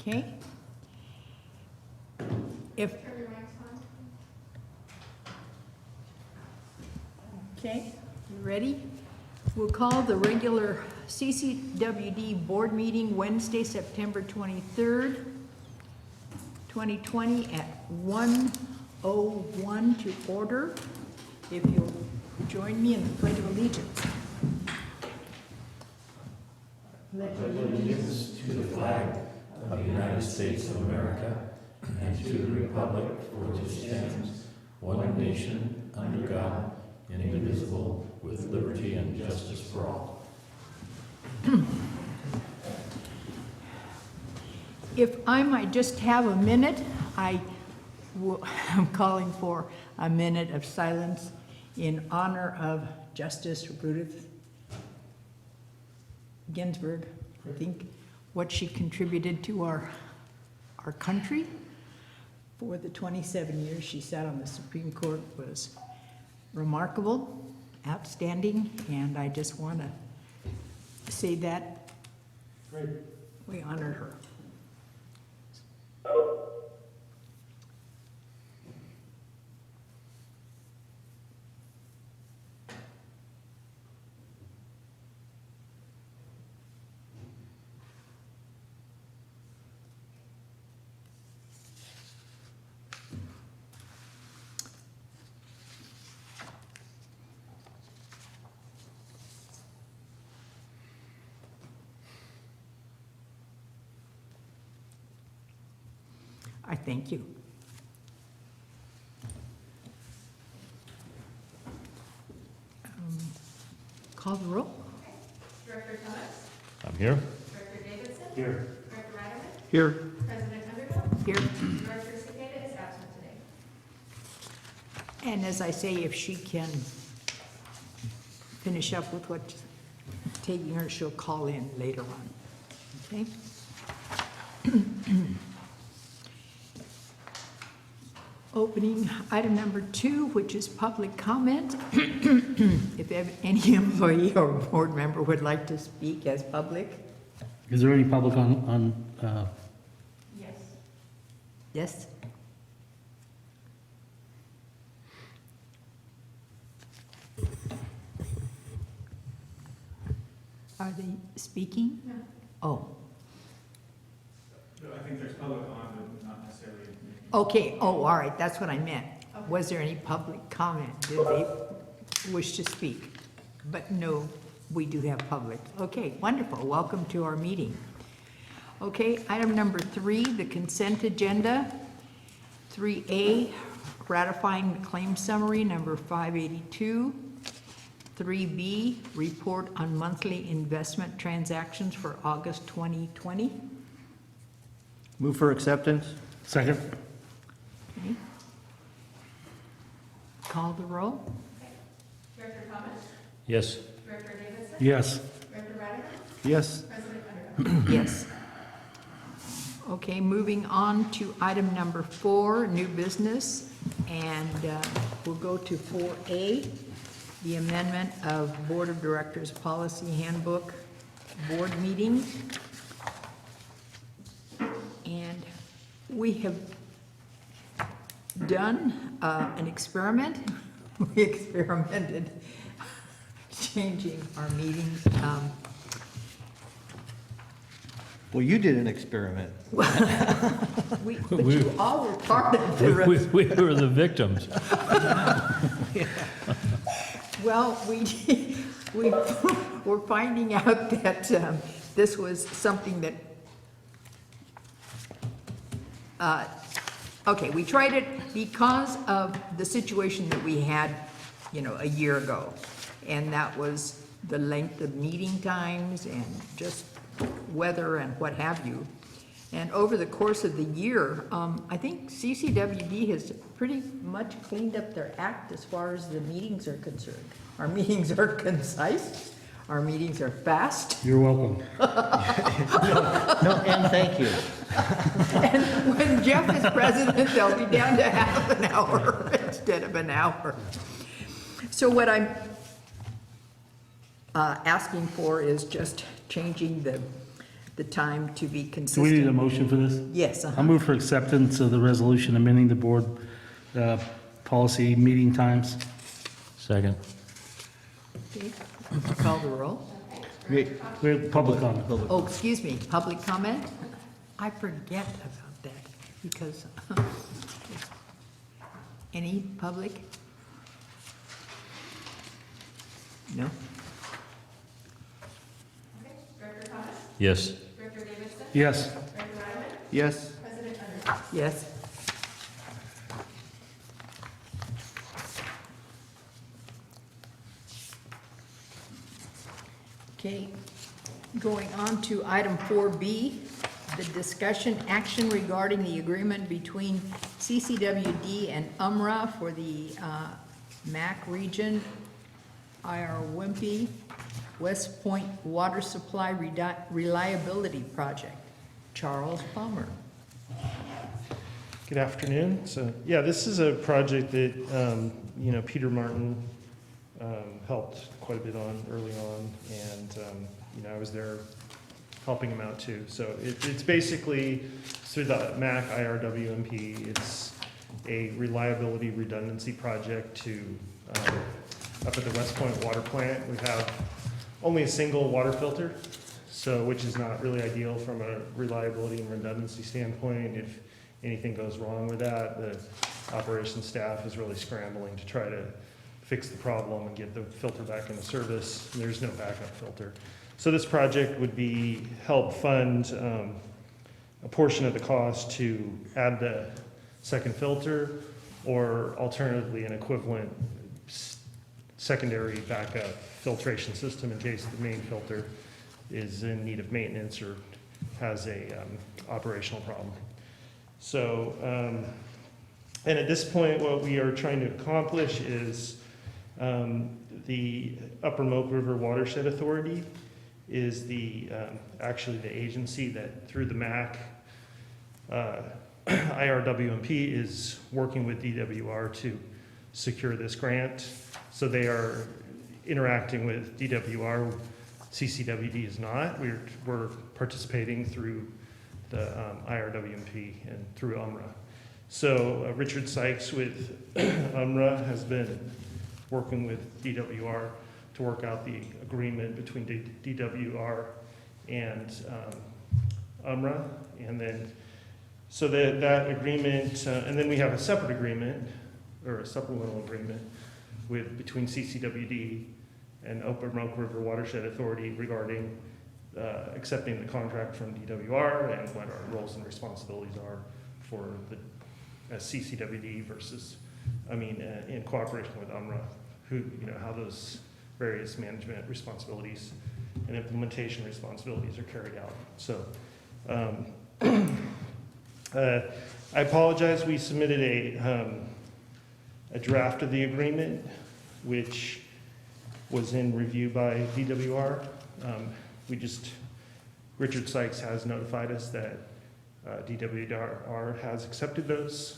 Okay. If, okay, you ready? We'll call the regular CCWD board meeting Wednesday, September 23rd, 2020 at 1:01 to order. If you'll join me in the Pledge of Allegiance. Pledge allegiance to the flag of the United States of America and to the republic for which it stands, one nation, under God, indivisible, with liberty and justice for all. If I might just have a minute, I'm calling for a minute of silence in honor of Justice Ruth Ginsburg. I think what she contributed to our country for the 27 years she sat on the Supreme Court was remarkable, outstanding, and I just want to say that we honor her. I thank you. Call the roll. Director Thomas? I'm here. Director Davidson? Here. Director Riderman? Here. President Underhill? Here. Director Cicada is absent today. And as I say, if she can finish up with what's taking her, she'll call in later on. Okay? Opening item number 2, which is public comment. If any employee or board member would like to speak as public. Is there any public on Yes. Yes? Are they speaking? No. Oh, I think there's public on, but not necessarily. okay. Oh, all right. That's what I meant. Was there any public comment? Did they wish to speak? But no, we do have public. Okay, wonderful. Welcome to our meeting. Okay, item number 3, the consent agenda. 3A, ratifying the claim summary number 582. 3B, report on monthly investment transactions for August 2020. Move for acceptance? second? Okay. Call the roll. Director Thomas? Yes. Director Davidson? Yes. Director Riderman? Yes. President Underhill? Yes. Okay, moving on to item number 4, new business, and we'll go to 4A, the amendment of Board of Directors Policy Handbook Board Meetings. And we have done an experiment. We experimented changing our meetings. Well, you did an experiment. But you all were part of the. We were the victims. Well, we're finding out that this was something that, okay, we tried it because of the situation that we had, a year ago. And that was the length of meeting times and just weather and what have you. And over the course of the year, I think CCWD has pretty much cleaned up their act as far as the meetings are concerned. Our meetings are concise, our meetings are fast, You're welcome. No, and thank you. and when Jeff is president, they'll be down to half an hour instead of an hour. So what I'm asking for is just changing the time to be Do we need a consistent. motion for this? Yes, I'll move for acceptance of the resolution amending the board policy meeting times. Second. Okay. Call the roll. Great. We have public comment. Oh, excuse me, public comment? I forget about that because, any public? No? Okay, Director Thomas, Yes. Director Davidson, Yes. Director Ryan, Yes. President Underwood. Yes. Okay, going on to item 4B, the discussion action regarding the agreement between CCWD and UMRA for the MAC region, IR Wimpy, West Point Water Supply Reliability Project. Charles Palmer. Good afternoon. So, yeah, this is a project that, Peter Martin helped quite a bit on early on, and, I was there helping him out too. So it's basically through the MAC IRWMP. It's a reliability redundancy project to, up at the West Point water plant, we have only a single water filter, so which is not really ideal from a reliability and redundancy standpoint. If anything goes wrong with that, the operations staff is really scrambling to try to fix the problem and get the filter back into service. There's no backup filter. So this project would be help fund a portion of the cost to add the second filter, or alternatively an equivalent secondary backup filtration system in case the main filter is in need of maintenance or has a operational problem. So, and at this point, what we are trying to accomplish is the Upper Moke River Watershed Authority is the actually the agency that through the MAC IRWMP is working with DWR to secure this grant. So they are interacting with DWR. CCWD is not. We're participating through the IRWMP and through UMRA. So Richard Sykes with UMRA has been working with DWR to work out the agreement between DWR and UMRA. And then, so that agreement, and then we have a separate agreement, or a supplemental agreement between CCWD and Upper Moke River Watershed Authority regarding accepting the contract from DWR and what our roles and responsibilities are for the CCWD versus, in cooperation with UMRA, how those various management responsibilities and implementation responsibilities are carried out. So, I apologize, we submitted a draft of the agreement, which was in review by DWR. Richard Sykes has notified us that DWR has accepted those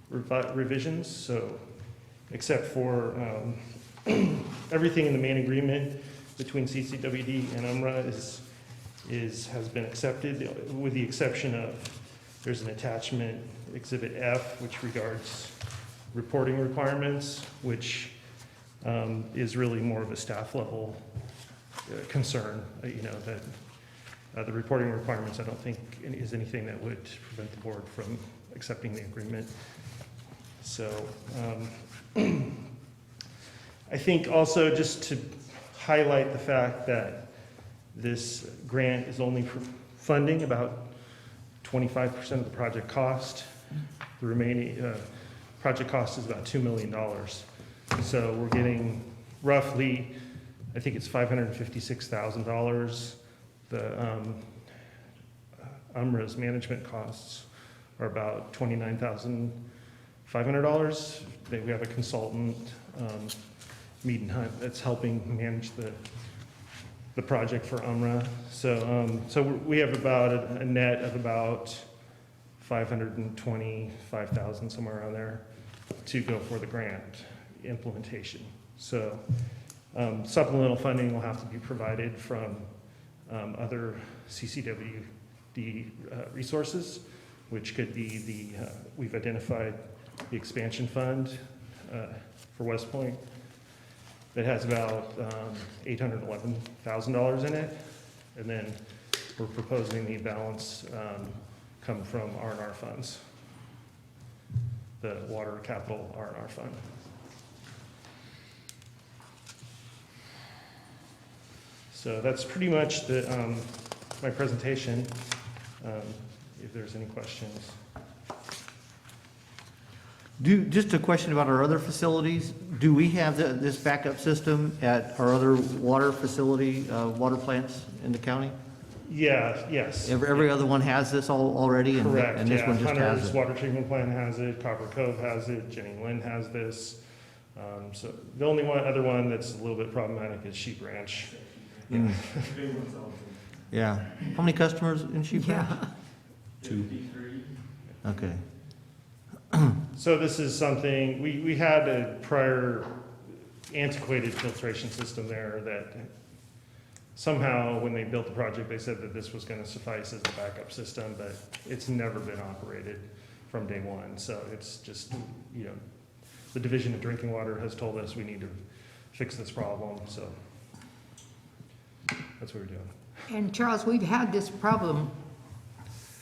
revisions, so except for everything in the main agreement between CCWD and UMRA has been accepted, with the exception of there's an attachment, Exhibit F, which regards reporting requirements, which is really more of a staff level concern, that the reporting requirements I don't think is anything that would prevent the board from accepting the agreement. So I think also just to highlight the fact that this grant is only funding about 25% of the project cost. The remaining project cost is about $2 million. So we're getting roughly, I think it's $556,000. The UMRA's management costs are about $29,500. We have a consultant, Mead and Hunt, that's helping manage the project for UMRA. So we have about a net of about $525,000, somewhere around there, to go for the grant implementation. So supplemental funding will have to be provided from other CCWD resources, which could be we've identified the expansion fund for West Point that has about $811,000 in it. And then we're proposing the balance come from R&R funds, the Water Capital R&R Fund. So that's pretty much my presentation. If there's any questions. Just a question about our other facilities. Do we have this backup system at our other water facility, water plants in the county? Yeah, yes. Every other one has this already? Correct, And this yeah. one just has Hunter's it? Water Treatment Plant has it, Copper Cove has it, Jenny Lynn has this. So the only other one that's a little bit problematic is Sheep Ranch. Mm. Big ones all do. Yeah. How many customers in Sheep Ranch? Yeah. 53. Okay. So this is something, we had a prior antiquated filtration system there that somehow when they built the project, they said that this was gonna suffice as a backup system, but it's never been operated from day one. So it's just, the Division of Drinking Water has told us we need to fix this problem, so that's what we're doing. And Charles, we've had this problem.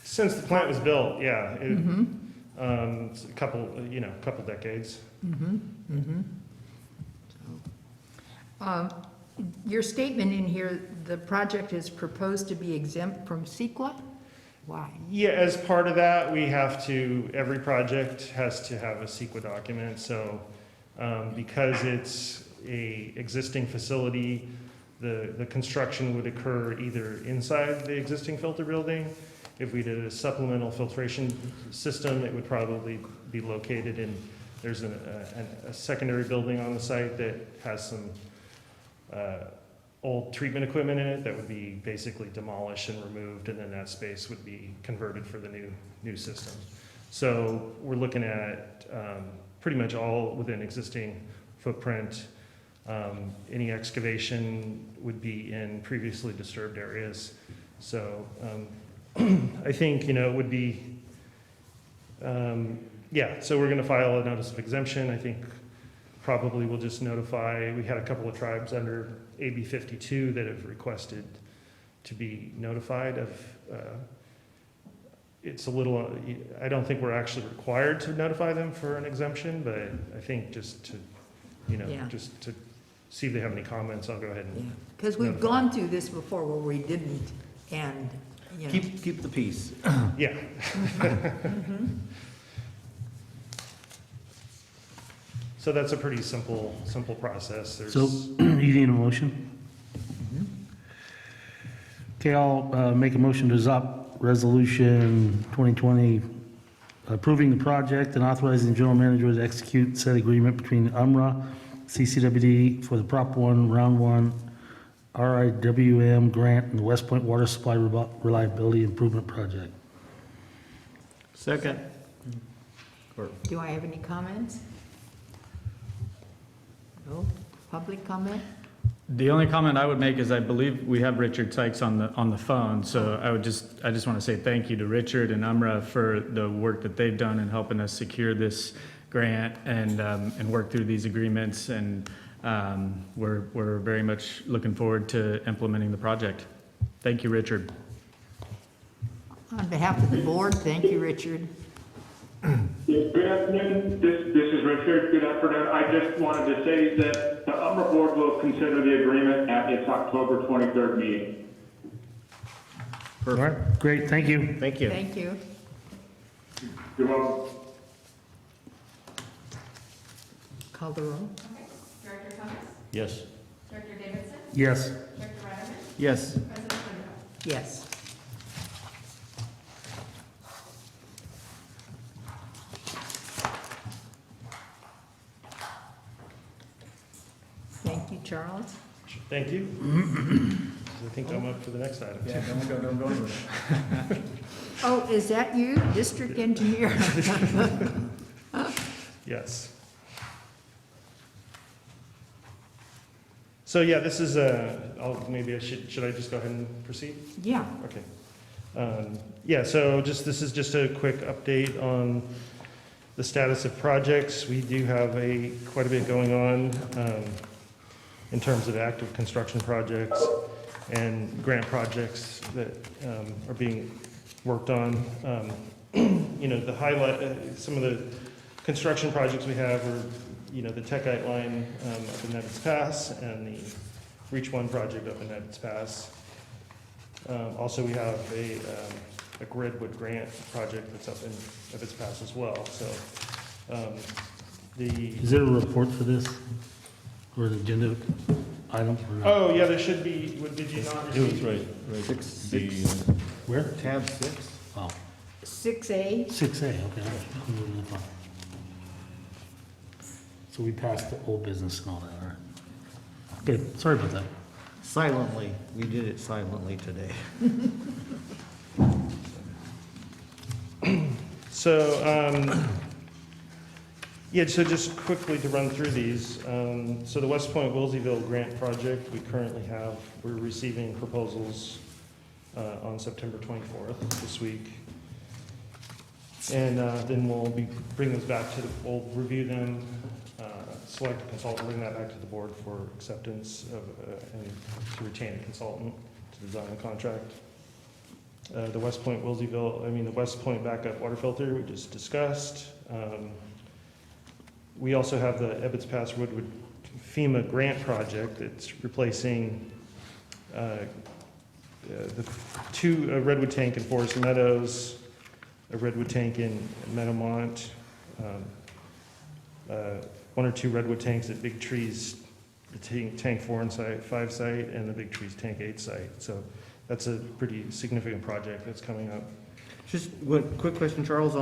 Since the plant was built, yeah, it's a couple decades. Your statement in here, the project is proposed to be exempt from CEQA? Why? Yeah, as part of that, every project has to have a CEQA document, so, because it's a existing facility, the construction would occur either inside the existing filter building. If we did a supplemental filtration system, it would probably be located there's a secondary building on the site that has some old treatment equipment in it that would be basically demolished and removed, and then that space would be converted for the new system. So we're looking at pretty much all within existing footprint. Any excavation would be in previously disturbed areas. So I think, it would be, so we're gonna file a notice of exemption. I think probably we'll just notify, we had a couple of tribes under AB 52 that have requested to be notified of, it's a little, I don't think we're actually required to notify them for an exemption, but I think just to, Yeah. just to see if they have any comments, I'll go ahead and. Because we've gone through this before where we didn't, and, Keep the peace. Yeah. So that's a pretty simple process. So you need a motion? Okay, I'll make a motion to adopt Resolution 2020 approving the project and authorizing the general manager to execute said agreement between UMRA, CCWD for the Prop 1, Round 1, RIWM grant and the West Point Water Supply Reliability Improvement Project. Second. do I have any comments? No? Public comment? The only comment I would make is I believe we have Richard Sykes on the phone, so I just want to say thank you to Richard and UMRA for the work that they've done in helping us secure this grant and work through these agreements, and we're very much looking forward to implementing the project. Thank you, Richard. On behalf of the board, thank you, Richard. Yes, good afternoon. This is Richard. Good afternoon. I just wanted to say that the UMRA board will consider the agreement at its October 23rd meeting. All right, great, thank you. Thank you. Thank you. You're welcome. Call the roll. Okay. Director Thomas? Yes. Director Davidson? Yes. Director Radaman? Yes. President Linda? Yes. Thank you, Charles. Thank you. I think I'm up for the next item. Yeah, don't go anywhere. Oh, is that you, district engineer? Yes. So yeah, this is maybe should I just go ahead and proceed? Yeah, Okay. Yeah, so this is just a quick update on the status of projects. We do have quite a bit going on in terms of active construction projects and grant projects that are being worked on. The highlight, some of the construction projects we have are, the Techite line up in Nevis Pass and the Reach One project up in Nevis Pass. Also, we have a Gridwood grant project that's up in Nevis Pass as well, so. Is there a report for this? Or an agenda item? or not? Oh, yeah, there should be, did you not It was receive? right. Six, The, Where? tab 6. Oh, 6A, 6A, okay. I'm moving the file. So we passed the old business and all that, all right. Okay, sorry about that. Silently, we did it silently today. So, yeah, so just quickly to run through these. So the West Point Wilseyville grant project, we're receiving proposals on September 24th, this week. And then we'll bring those back we'll review them, select a consultant, bring that back to the board for acceptance and to retain a consultant to design the contract. The West Point the West Point backup water filter we just discussed. We also have the Ebbets Pass Woodwood FEMA grant project that's replacing the two Redwood tank in Forest Meadows, a Redwood tank in Meadowmont, one or two Redwood tanks at Big Trees, the tank 4 and 5 site, and the Big Trees tank 8 site. So that's a pretty significant project that's coming up. Just one quick question, Charles,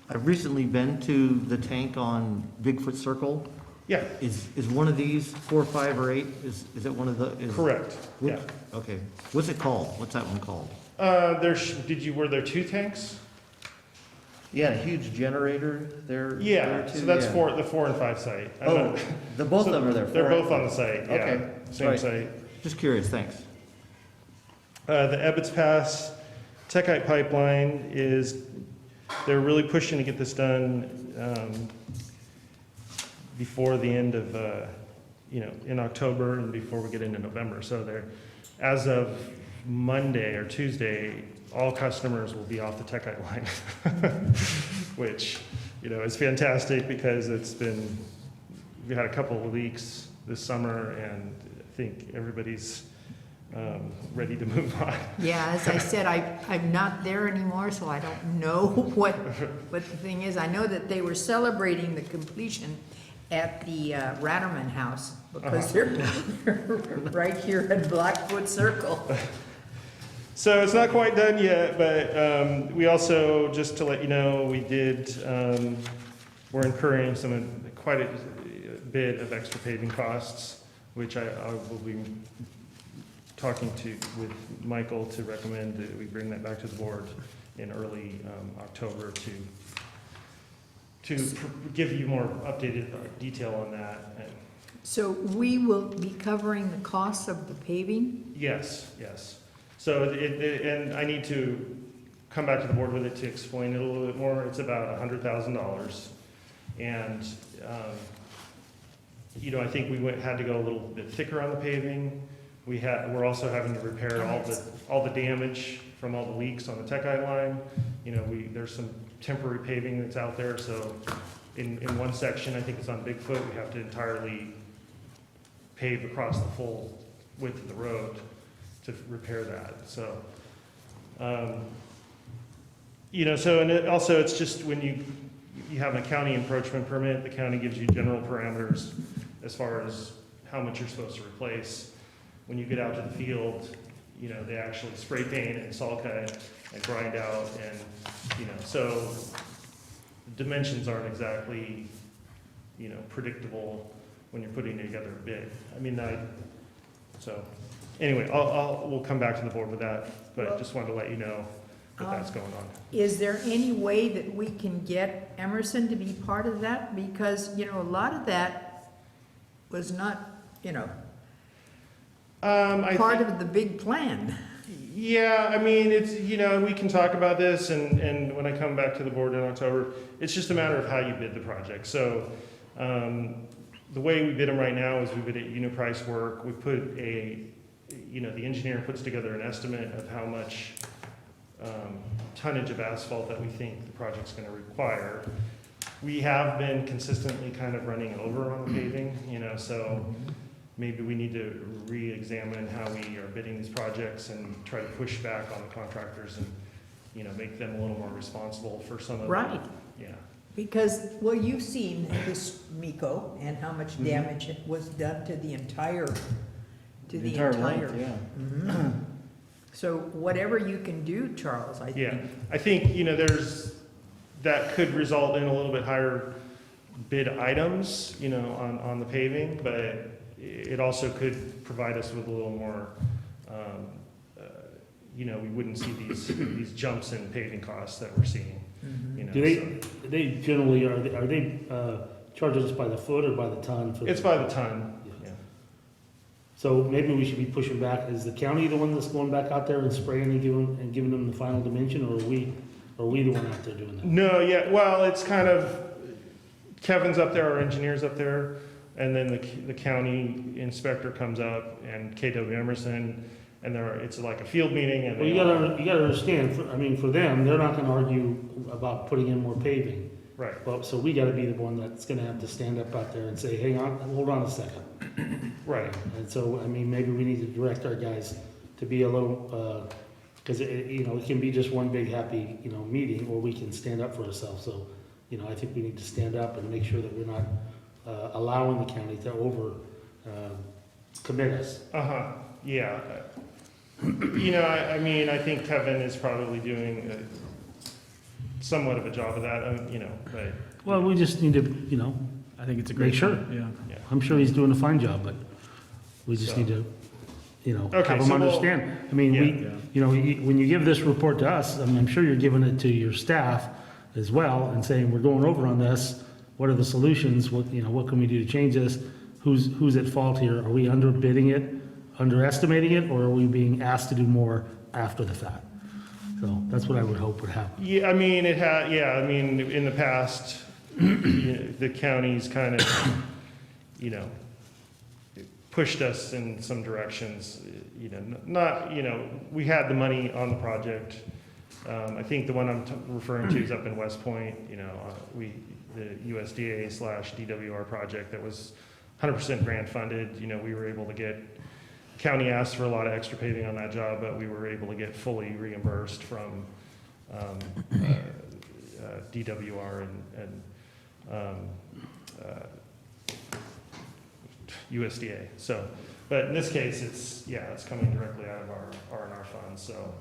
I've recently been to the tank on Bigfoot Circle. Yeah, Is one of these 4, 5, or 8? Is it one of the? correct. Yeah. Okay. What's it called? What's that one called? Were there two tanks? Yeah, a huge generator there. Yeah, there too? so that's Yeah. the 4 and 5 site. I'm Oh, not- both so of them are there. They're 4 both and on the 5. site, yeah, Okay, same right. site. Just curious, thanks. The Ebbets Pass Techite pipeline they're really pushing to get this done before the end of, in October and before we get into November. So as of Monday or Tuesday, all customers will be off the Techite line, which, is fantastic because we had a couple of leaks this summer and I think everybody's ready to move on. yeah, as I said, I'm not there anymore, so I don't know what the thing is. I know that they were celebrating the completion at the Ratterman House, because they're right here at Blackfoot Circle. So it's not quite done yet, but we also, just to let you know, we're incurring quite a bit of extra paving costs, which I will be talking with Michael to recommend that we bring that back to the board in early October to give you more updated detail on that. So we will be covering the costs of the paving? Yes. So, and I need to come back to the board with it to explain it a little bit more. It's about $100,000. And, I think we had to go a little bit thicker on the paving. We're also having to repair all the damage from all the leaks on the Techite line. There's some temporary paving that's out there, so in one section, I think it's on Bigfoot, we have to entirely pave across the full width of the road to repair that. So, it's just when you have a county encroachment permit, the county gives you general parameters as far as how much you're supposed to replace. When you get out to the field, they actually spray paint and saw cut and grind out, and, so the dimensions aren't exactly, predictable when you're putting together a bid. Anyway, we'll come back to the board with that, but I just wanted to let you know that that's going on. Is there any way that we can get Emerson to be part of that? Because, a lot of that was not, I part think, of the big plan. yeah, I mean, it's, we can talk about this, and when I come back to the board in October, it's just a matter of how you bid the project. So, the way we bid them right now is we bid at unit price work. We put the engineer puts together an estimate of how much tonnage of asphalt that we think the project's gonna require. We have been consistently kind of running over on the paving, so maybe we need to re-examine how we are bidding these projects and try to push back on the contractors and, make them a little more responsible for some of Right. Yeah. Because, well, you've seen this Miko and how much Mm-hmm. damage it was done to the entire, length, yeah. Mhm. So whatever you can do, Charles, I Yeah, think. I think, that could result in a little bit higher bid items, on the paving, but it also could provide us with a little more, we wouldn't see these jumps in paving costs that we're seeing, Mhm. Do they generally, are they charging us by the foot or by the ton? It's by the ton, yeah. So maybe we should be pushing back. Is the county the one that's going back out there and spraying and giving them the final dimension, or are we the one out there doing that? No, yeah, well, it's kind of, Kevin's up there, our engineer's up there, and then the county inspector comes up, and KW Emerson, and it's like a field meeting, and Well, you gotta understand, for them, they're not gonna argue about putting in more paving. right, Well, so we gotta be the one that's gonna have to stand up out there and say, hang on, hold on a second. right. And so, maybe we need to direct our guys to be a little, because it can be just one big happy, meeting, or we can stand up for ourselves. So, I think we need to stand up and make sure that we're not allowing the county to commit us. Uh-huh, yeah. I think Kevin is probably doing somewhat of a job of that, but, Well, we just need to, I think it's a great. Make sure. point, Yeah. yeah. I'm sure he's doing a fine job, but we just So- need to, Okay, have him so we'll- understand. When you give this report to us, I'm sure you're giving it to your staff as well and saying, we're going over on this. What are the solutions? What can we do to change this? Who's at fault here? Are we underbidding it, underestimating it, or are we being asked to do more after the fact? So that's what I would hope would happen. Yeah, in the past, the county's kind of, pushed us in some directions, we had the money on the project. I think the one I'm referring to is up in West Point, the USDA/DWR project that was 100% grant funded, we were able to get, county asked for a lot of extra paving on that job, but we were able to get fully reimbursed from DWR and USDA. So, but in this case, it's coming directly out of our R&R funds. So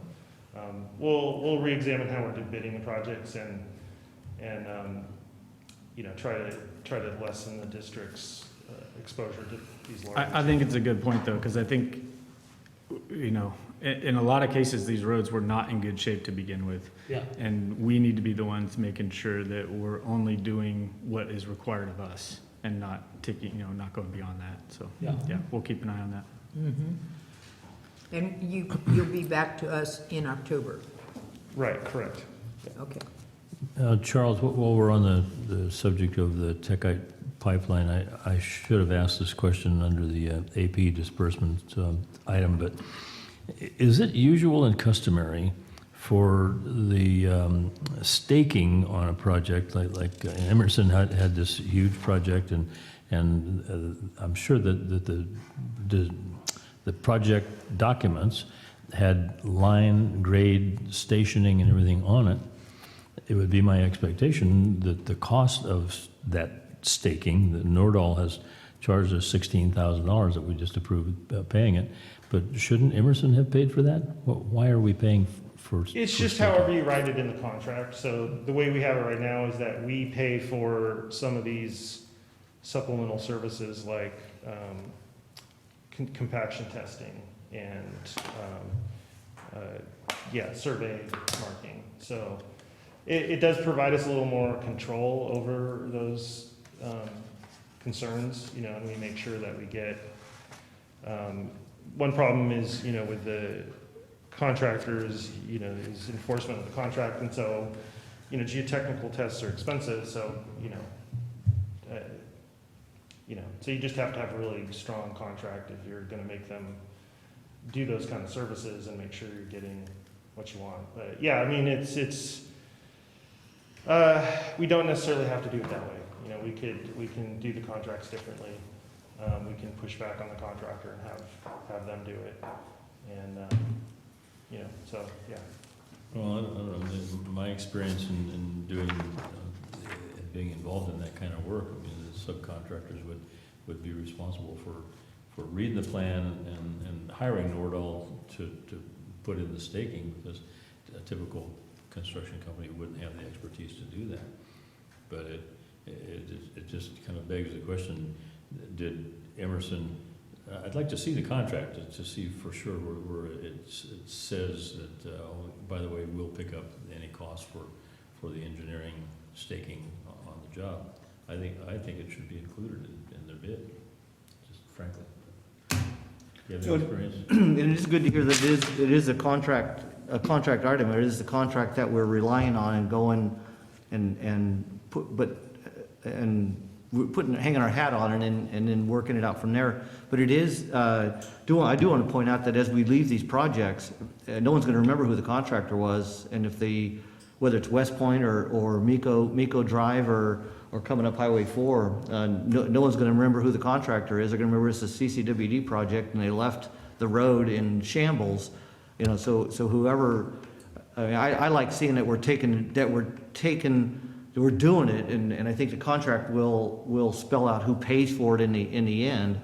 we'll re-examine how we're bidding the projects and try to lessen the district's exposure to these large. I think it's a good point, though, because I think, in a lot of cases, these roads were not in good shape to begin with. Yeah. And we need to be the ones making sure that we're only doing what is required of us and not not going beyond that. So, Yeah. we'll keep an eye on that. Mhm. And you'll be back to us in October. Right, correct. Okay. Charles, while we're on the subject of the Techite pipeline, I should have asked this question under the AP disbursement item, but is it usual and customary for the staking on a project like Emerson had this huge project, and I'm sure that the project documents had line, grade, stationing, and everything on it? It would be my expectation that the cost of that staking, that Nordahl has charged us $16,000 that we just approved paying it, but shouldn't Emerson have paid for that? Why are we paying for? It's for just staking? however you write it in the contract. So the way we have it right now is that we pay for some of these supplemental services like compaction testing and survey marking. So it does provide us a little more control over those concerns, and we make sure that we get, one problem is, with the contractors, is enforcement of the contract, and so, geotechnical tests are expensive, so, so you just have to have a really strong contract if you're gonna make them do those kind of services and make sure you're getting what you want. But yeah, I mean, we don't necessarily have to do it that way. We can do the contracts differently. We can push back on the contractor and have them do it. And, so, yeah. Well, I don't know, my experience in doing, being involved in that kind of work, I mean, the subcontractors would be responsible for reading the plan and hiring Nordall to put in the staking, because a typical construction company wouldn't have the expertise to do that. But it just kind of begs the question, did Emerson, I'd like to see the contract to see for sure where it says that, oh, by the way, we'll pick up any cost for the engineering staking on the job. I think it should be included in their bid, just frankly. You have any experience? And it is good to hear that it is a contract item. It is the contract that we're relying on and going and hanging our hat on it and then working it out from there. But it is, I do want to point out that as we leave these projects, no one's going to remember who the contractor was, and whether it's West Point or Miko Drive or coming up Highway 4, no one's going to remember who the contractor is. They're going to remember it's a CCWD project, and they left the road in shambles. So whoever, I mean, I like seeing that we're doing it, and I think the contract will spell out who pays for it in the end.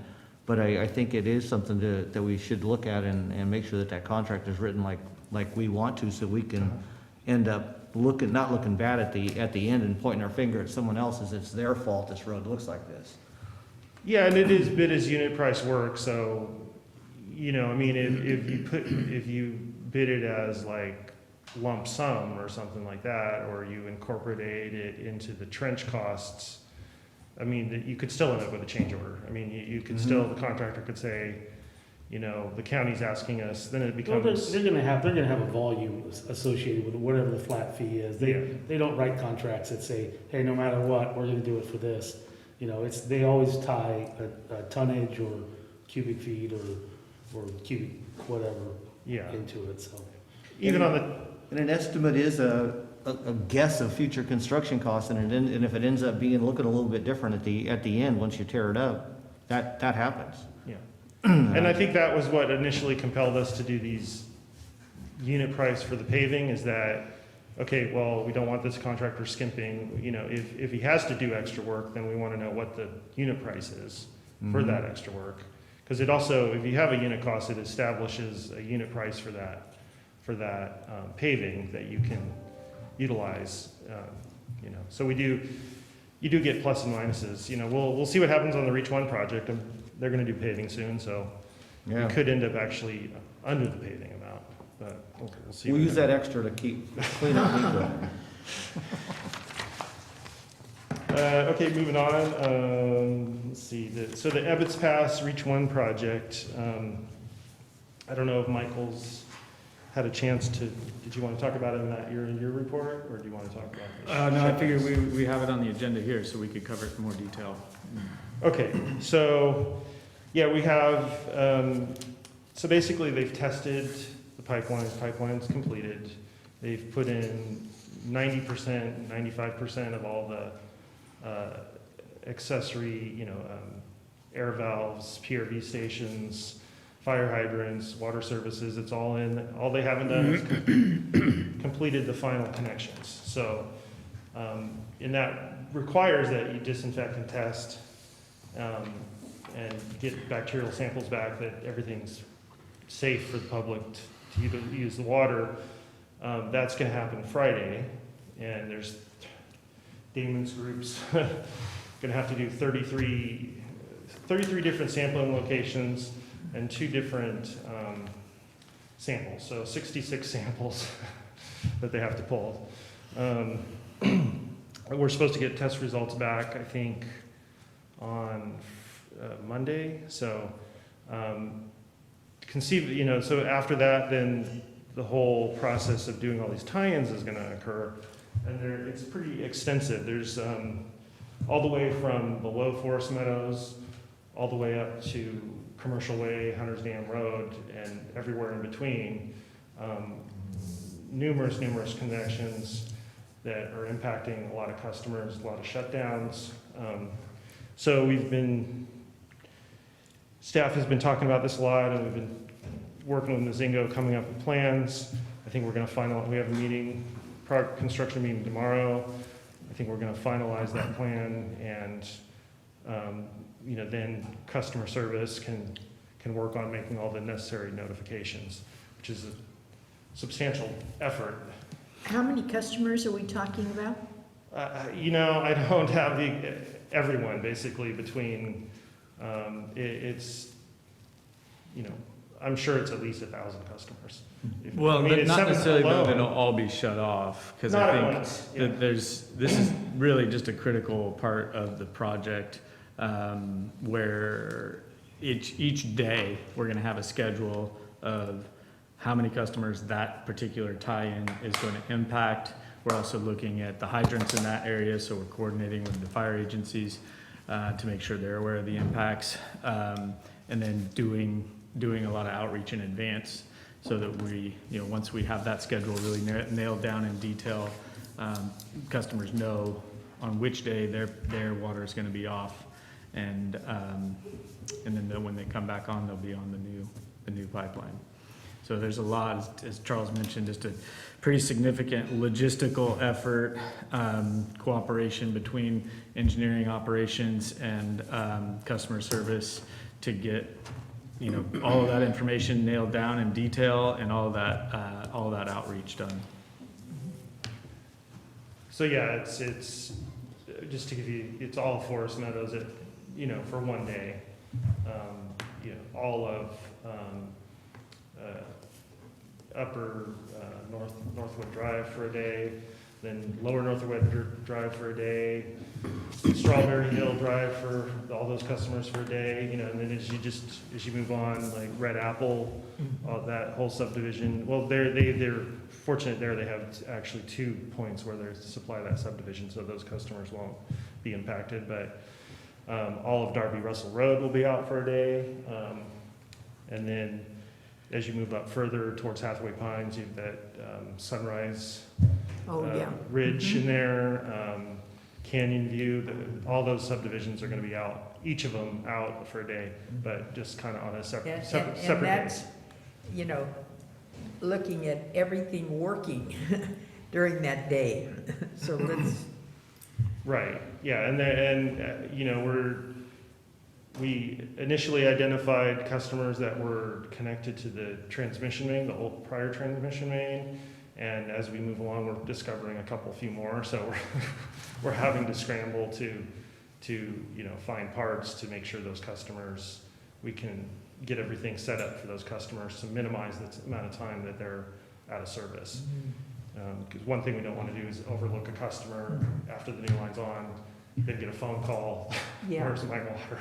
But I think it is something that we should look at and make sure that contract is written like we want to, so we can end up not looking bad at the end and pointing our finger at someone else as it's their fault this road looks like this. Yeah, and it is bid as unit price work, so, I mean, if you bid it as like lump sum or something like that, or you incorporate it into the trench costs, I mean, you could still end up with a change order. I mean, you could still, the contractor could say, the county's asking us, then it Well, becomes. they're gonna have a volume associated with whatever the flat fee is. They don't write contracts that say, hey, no matter what, we're gonna do it for this. They always tie a tonnage or cubic feet or cubic whatever into it, so. Even on the. And an estimate is a guess of future construction costs, and if it ends up looking a little bit different at the end, once you tear it up, that happens. Yeah. And I think that was what initially compelled us to do these unit price for the paving, is that, okay, well, we don't want this contractor skimping, if he has to do extra work, then we want to know what the unit price is for that extra work. Because it also, if you have a unit cost, it establishes a unit price for that paving that you can utilize, So you do get plus and minuses. We'll see what happens on the Reach 1 project. They're going to do paving soon, so we could end up actually under the paving amount, but we'll see. We'll use that extra to clean up Miko. Okay, moving on. Let's see. So the Ebbets Pass Reach 1 project. I don't know if Michael's had a chance to. Did you want to talk about it in your report, or do you want to talk about it? No, I figured we have it on the agenda here, so we could cover it in more detail. Okay, so, yeah, we have, so basically they've tested the pipeline's completed. They've put in 90%, 95% of all the accessory, air valves, PRV stations, fire hydrants, water services, it's all in. All they haven't done is completed the final connections. So, and that requires that you disinfect and test and get bacterial samples back, that everything's safe for the public to use the water. That's going to happen Friday, and there's Damon's group's going to have to do 33 different sampling locations and 2 different samples, so 66 samples that they have to pull. We're supposed to get test results back, I think, on Monday. So so after that, then the whole process of doing all these tie-ins is going to occur. And it's pretty extensive. There's all the way from the low forest meadows, all the way up to Commercial Way, Hunters Dam Road, and everywhere in between. Numerous connections that are impacting a lot of customers, a lot of shutdowns. So staff has been talking about this a lot, and we've been working with Mazingo, coming up with plans. I think we're going to we have a meeting, construction meeting tomorrow. I think we're going to finalize that plan, and then customer service can work on making all the necessary notifications, which is a substantial effort. How many customers are we talking about? I don't have everyone basically between, I'm sure it's at least 1,000 customers. Well, it's not 7 necessarily though alone. that it'll all be shut off, because Not I at think once, yeah. that this is really just a critical part of the project, where each day, we're gonna have a schedule of how many customers that particular tie-in is going to impact. We're also looking at the hydrants in that area, so we're coordinating with the fire agencies to make sure they're aware of the impacts, and then doing a lot of outreach in advance, so that we, once we have that schedule really nailed down in detail, customers know on which day their water is going to be off, and then when they come back on, they'll be on the new pipeline. So there's a lot, as Charles mentioned, just a pretty significant logistical effort, cooperation between engineering operations and customer service to get all of that information nailed down in detail, and all that outreach done. So yeah, it's just to give you, it's all forest meadows for one day. All of upper Northwood Drive for a day, then lower Northwood Drive for a day, Strawberry Hill Drive for all those customers for a day, and then as you move on, like Red Apple, that whole subdivision. Well, they're fortunate there. They have actually 2 points where they supply that subdivision, so those customers won't be impacted. But all of Darby Russell Road will be out for a day, and then as you move up further towards Hathaway Pines, you've got Sunrise Ridge in there, Canyon View. All those subdivisions are going to be out, each of them out for a day, but just kind of on a separate And that's, looking at everything working during that day. So let's. Right, yeah, we initially identified customers that were connected to the transmission main, the old prior transmission main, and as we move along, we're discovering a few more, so we're having to scramble to find parts to make sure those customers, we can get everything set up for those customers to minimize the amount of time that they're out of service. Because one thing we don't want to do is overlook a customer after the new line's on, then get a phone call, where's my water?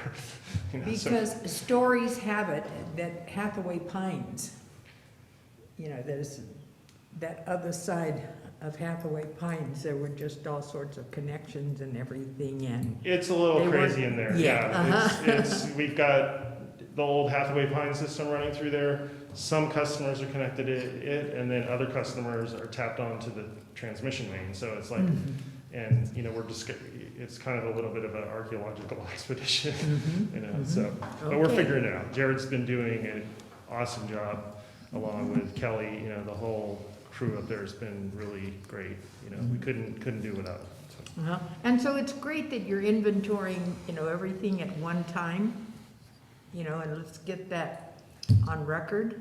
Because stories have it that Hathaway Pines, there's that other side of Hathaway Pines, there were just all sorts of connections and everything, and it's a little crazy in there. Yeah. We've got the old Hathaway Pines system running through there. Some customers are connected to it, and then other customers are tapped onto the transmission main. So it's like, and it's kind of a little bit of an archaeological expedition, but we're figuring it out. Jared's been doing an awesome job along with Kelly. The whole crew up there has been really great. We couldn't do without it. And so it's great that you're inventorying, everything at one time, and let's get that on record.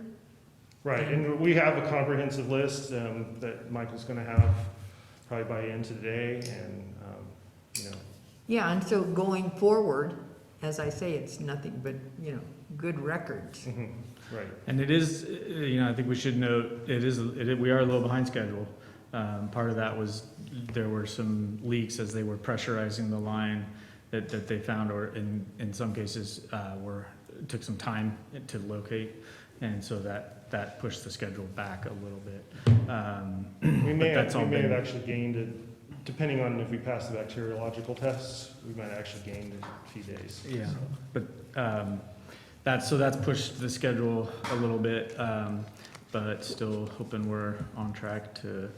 Right, and we have a comprehensive list that Michael's going to have probably by the end of the day, and Yeah, and so going forward, as I say, it's nothing but, good records. Right. And it is, I think we should note, we are a little behind schedule. Part of that was there were some leaks as they were pressurizing the line that they found, or in some cases, took some time to locate. And so that pushed the schedule back a little bit. We may But that's all have been- actually gained it, depending on if we pass the bacteriological tests, we might have actually gained a few days. Yeah, So, but that's pushed the schedule a little bit, but still hoping we're on track to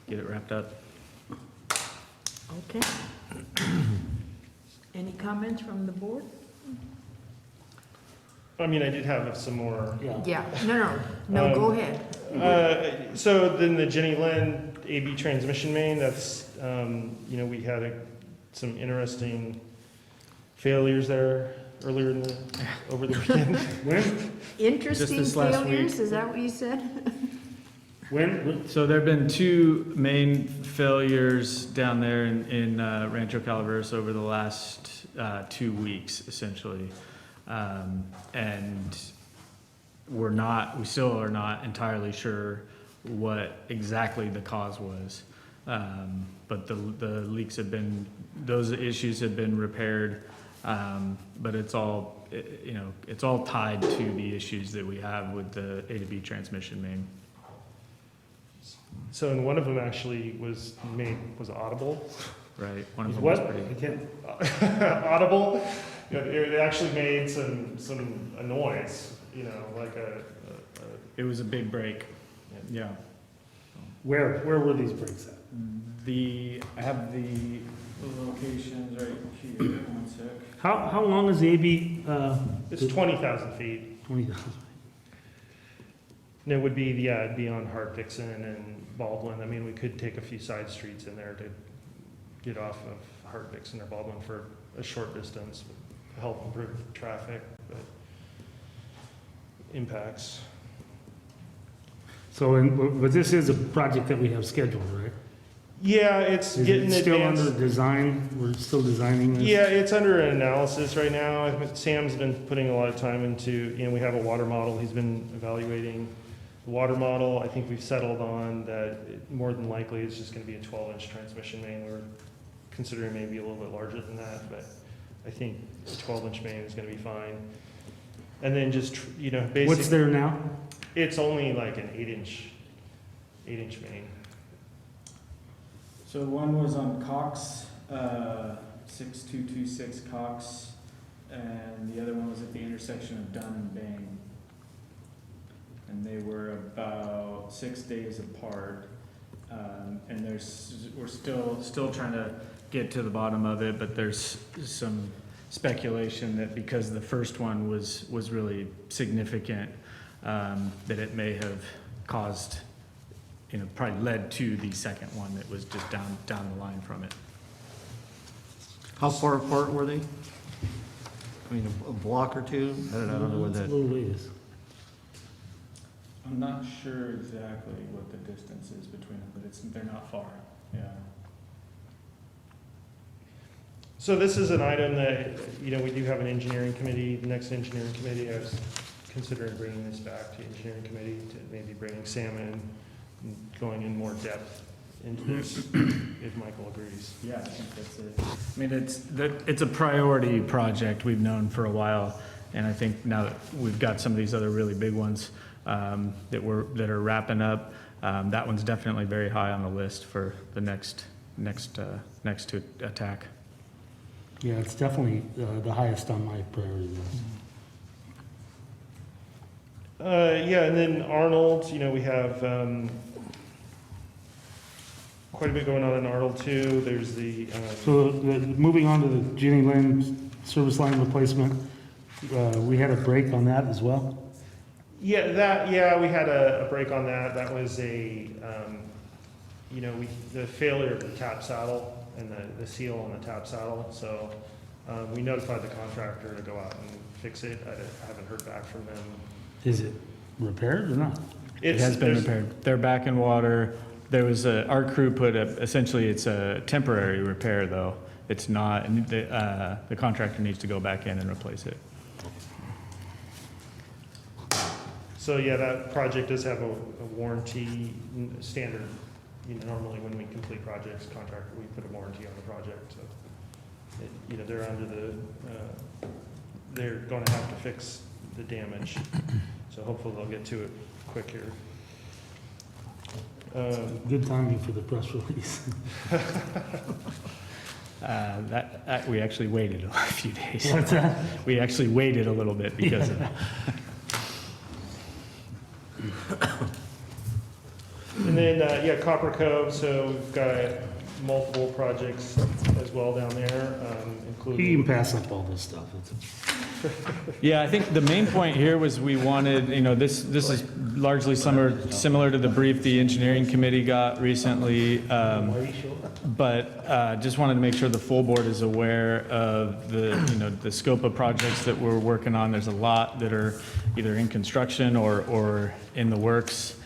get it wrapped up. Okay. Any comments from the board? I mean, I did have some more. Yeah, no, go ahead. So then the Jenny Lynn AB transmission main, that's, we had some interesting failures there earlier over the weekend. Interesting this last failures, is that what you said? So there have been two main failures down there in Rancho Calaveras over the last 2 weeks, essentially. And we still are not entirely sure what exactly the cause was. But the leaks those issues have been repaired. But it's all tied to the issues that we have with the A to B transmission main. So, and one of them actually was audible. Right, one of them was What? pretty. Audible. It actually made a noise, like It was a big break. Yeah. Where were these breaks at? I have the locations right here. One sec. How long is the AB, it's 20,000 feet. 20,000? And it would be, it'd be on Hart Dixon and Baldwin. I mean, we could take a few side streets in there to get off of Hart Dixon or Baldwin for a short distance, to help improve traffic, but impacts. So, but this is a project that we have scheduled, right? Yeah, it's Is getting it still advanced. under design? We're still designing this? Yeah, it's under analysis right now. Sam's been putting a lot of time into, we have a water model. He's been evaluating the water model. I think we've settled on that more than likely it's just going to be a 12-inch transmission main. We're considering maybe a little bit larger than that, but I think a 12-inch main is going to be fine. And then just, basically. What's there now? It's only like an 8-inch main. So one was on Cox, 6226 Cox, and the other one was at the intersection of Dunn and Bain. And they were about 6 days apart. And we're still trying to get to the bottom of it, but there's some speculation that because the first one was really significant, that it may have caused, probably led to the second one that was just down the line from it. How far apart were they? I mean, a block or two? I don't know where It's a that, little ways. I'm not sure exactly what the distance is between them, but they're not far, yeah. So this is an item that, we do have an engineering committee, the next engineering committee. I was considering bringing this back to engineering committee to maybe bringing Sam in and going in more depth into this, if Michael agrees. Yeah, I think that's it. I mean, it's a priority project we've known for a while, and I think now that we've got some of these other really big ones that are wrapping up, that one's definitely very high on the list for the next to attack. Yeah, it's definitely the highest on my priority list. Yeah, and then Arnold, we have quite a bit going on in Arnold too. There's the, So, moving on to the Jenny Lynn service line replacement, we had a break on that as well? we had a break on that. That was the failure of the tap saddle and the seal on the tap saddle. So we notified the contractor to go out and fix it. I haven't heard back from them. Is it repaired or not? It has been repaired. They're back in water. There was our crew essentially it's a temporary repair though. It's not, and the contractor needs to go back in and replace it. So yeah, that project does have a warranty standard. Normally when we complete projects, we put a warranty on the project. So. you know, they're under the, they're going to have to fix the damage. So hopefully they'll get to it quick here. Good timing for the press release. We actually waited a few days. What's that? We actually waited a little bit because of that. And then, yeah, Copper Cove, so we've got multiple projects as well down there, You including. can pass up all this stuff. Yeah, I think the main point here was we wanted, you know, this is largely similar to the brief the engineering committee got recently. But just wanted to make sure the full board is aware of the, you know, the scope of projects that we're working on. There's a lot that are either in construction or in the works.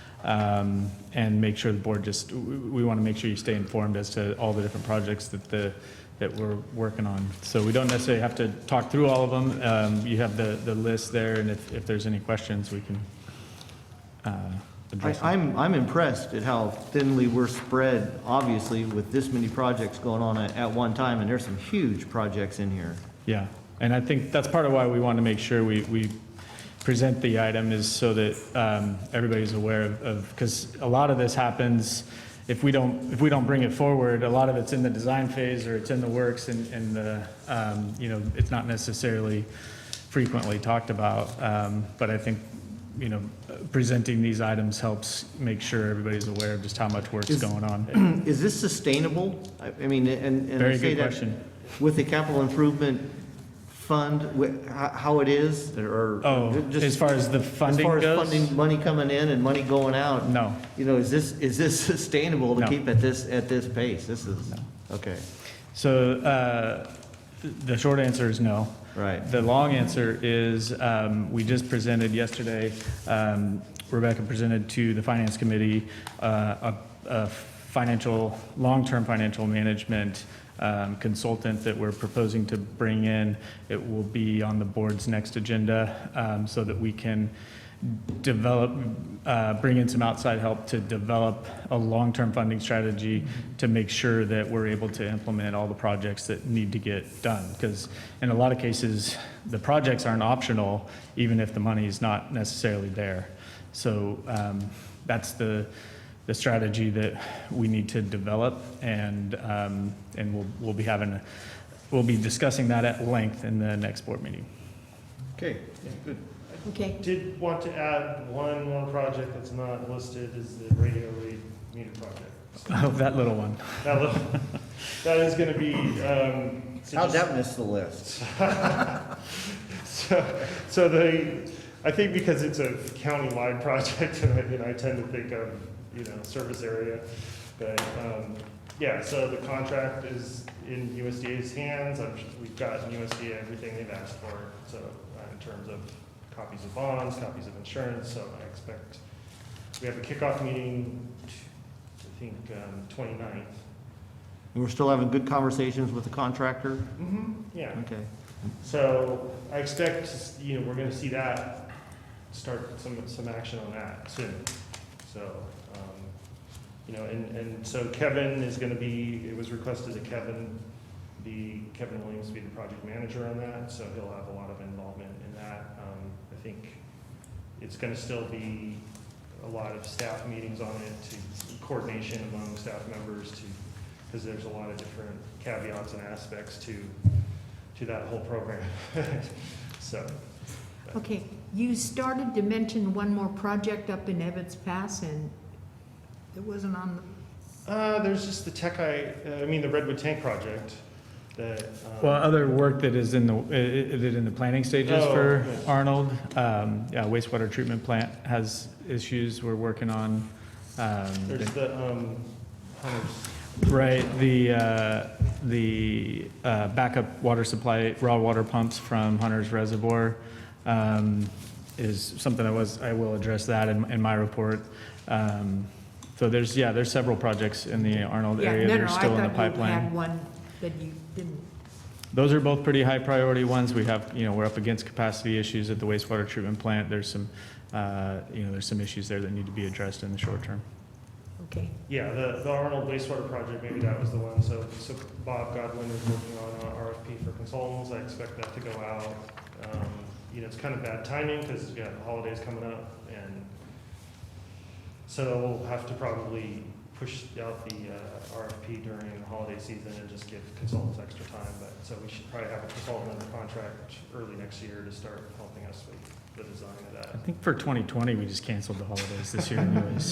And make sure the board we want to make sure you stay informed as to all the different projects that we're working on. So we don't necessarily have to talk through all of them. You have the list there, and if there's any questions, we can address them. I'm impressed at how thinly we're spread, obviously, with this many projects going on at one time, and there's some huge projects in here. Yeah, and I think that's part of why we want to make sure we present the item is so that everybody's aware of, because a lot of this happens, if we don't bring it forward, a lot of it's in the design phase or it's in the works and the, you know, it's not necessarily frequently talked about. But I think, you know, presenting these items helps make sure everybody's aware of just how much work's going on. Is this sustainable? I mean, and I Very say good that question. with the capital improvement fund, how it is, or just As far as the funding as far as goes? funding, money coming in and money going out? No. You know, is this sustainable to No. keep at this pace? This is, okay, So the short answer is no. right. The long answer is, we just presented yesterday, Rebecca presented to the Finance Committee a long-term financial management consultant that we're proposing to bring in. It will be on the board's next agenda so that we can develop, bring in some outside help to develop a long-term funding strategy to make sure that we're able to implement all the projects that need to get done. Because in a lot of cases, the projects aren't optional, even if the money is not necessarily there. So that's the strategy that we need to develop, and we'll be discussing that at length in the next board meeting. Okay, good. Okay, Did want to add one more project that's not listed, is the radio read meter project. So Oh, that little one. that is gonna be, so How'd just- that miss the list? So I think because it's a county-wide project, and I tend to think of, you know, service area, but, yeah, so the contract is in USDA's hands. We've got in USDA everything they've asked for, so in terms of copies of bonds, copies of insurance, so I expect, we have a kickoff meeting, I think, 29th. And we're still having good conversations with the contractor? Yeah. Okay. So I expect, you know, we're gonna see that, start some action on that soon. So, you know, and so Kevin is gonna be, it was requested that Kevin Williams be the project manager on that, so he'll have a lot of involvement in that. I think it's gonna still be a lot of staff meetings on it, to coordination among staff members, because there's a lot of different caveats and aspects to that whole program. So. okay. You started to mention one more project up in Evans Pass, and it wasn't on the, There's just the the Redwood Tank project that. Well, other work that is in the planning stages Oh, for yes. Arnold. Yeah, wastewater treatment plant has issues we're working on. There's the, Hunters. Right, the backup water supply, raw water pumps from Hunter's Reservoir is something I will address that in my report. So there's several projects in the Arnold yeah, area that no, are no, I still in the thought you pipeline. had one that you didn't. Those are both pretty high priority ones. We have, we're up against capacity issues at the wastewater treatment plant. There's some, there's some issues there that need to be addressed in the short term. Okay, Yeah, the Arnold wastewater project, maybe that was the one. So Bob Godwin is working on an RFP for consultants. I expect that to go out. It's kind of bad timing because you got the holidays coming up, and so we'll have to probably push out the RFP during the holiday season and just give consultants extra time. But so we should probably have a consultant under contract early next year to start helping us with the design of that. I think for 2020, we just canceled the holidays this year anyways.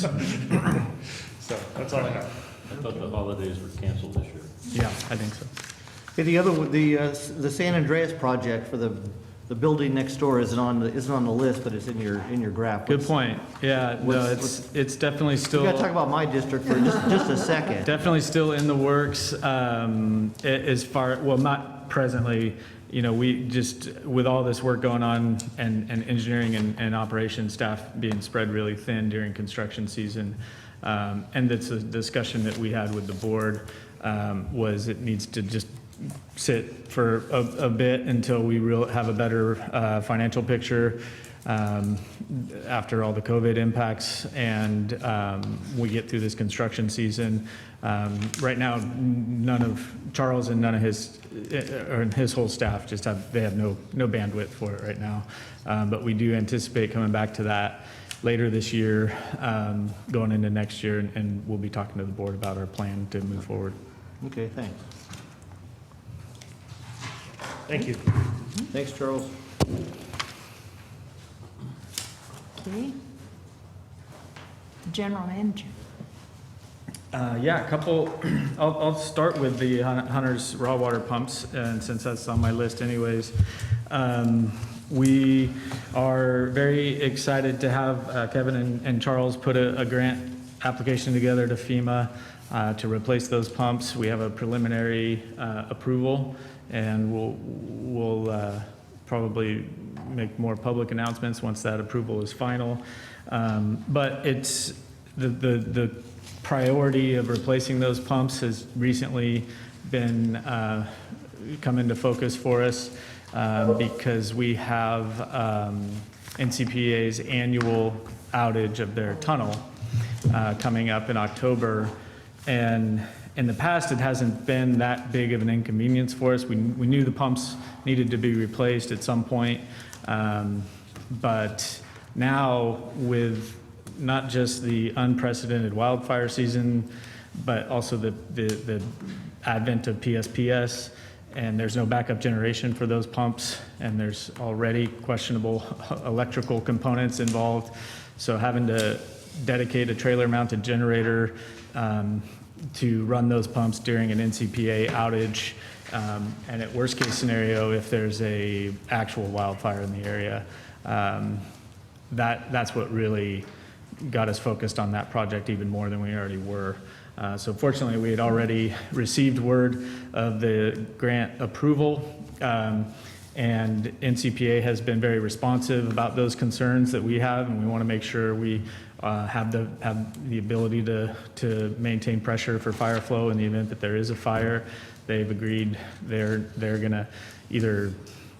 So that's all I have. I thought the holidays were canceled this year. Yeah, I think so. Okay, the other, the San Andreas project for the building next door isn't on the list, but it's in your graph. Good point. Yeah, no, it's definitely We still. gotta talk about my district for just a second. Definitely still in the works, as far, well, not presently, we just, with all this work going on and engineering and operations staff being spread really thin during construction season, and it's a discussion that we had with the board, was it needs to just sit for a bit until we have a better financial picture after all the COVID impacts and we get through this construction season. Right now, none of Charles and none of his whole staff they have no bandwidth for it right now. But we do anticipate coming back to that later this year, going into next year, and we'll be talking to the board about our plan to move forward. Okay, thanks. Thank you. Thanks, Charles. okay. General manager. Yeah, a couple, I'll start with the Hunter's raw water pumps, and since that's on my list anyways. We are very excited to have Kevin and Charles put a grant application together to FEMA to replace those pumps. We have a preliminary approval, and we'll probably make more public announcements once that approval is final. But it's the priority of replacing those pumps has recently been come into focus for us because we have NCPA's annual outage of their tunnel coming up in October. And in the past, it hasn't been that big of an inconvenience for us. We knew the pumps needed to be replaced at some point. But now with not just the unprecedented wildfire season, but also the advent of PSPS, and there's no backup generation for those pumps, and there's already questionable electrical components involved. So having to dedicate a trailer-mounted generator to run those pumps during an NCPA outage, and at worst-case scenario, if there's a actual wildfire in the area, that's what really got us focused on that project even more than we already were. So fortunately, we had already received word of the grant approval, and NCPA has been very responsive about those concerns that we have, and we want to make sure we have the ability to maintain pressure for fire flow in the event that there is a fire. They've agreed they're going to either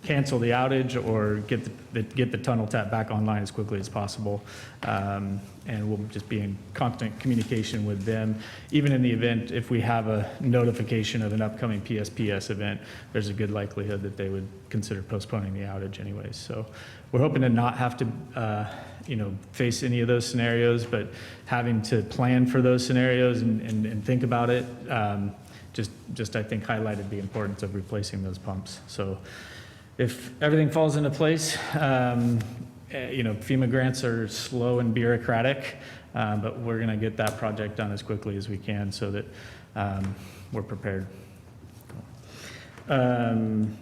cancel the outage or get the tunnel tap back online as quickly as possible. And we'll just be in constant communication with them. Even in the event, if we have a notification of an upcoming PSPS event, there's a good likelihood that they would consider postponing the outage anyways. So we're hoping to not have to, face any of those scenarios, but having to plan for those scenarios and think about it, just I think highlighted the importance of replacing those pumps. So if everything falls into place, FEMA grants are slow and bureaucratic, but we're going to get that project done as quickly as we can so that we're prepared.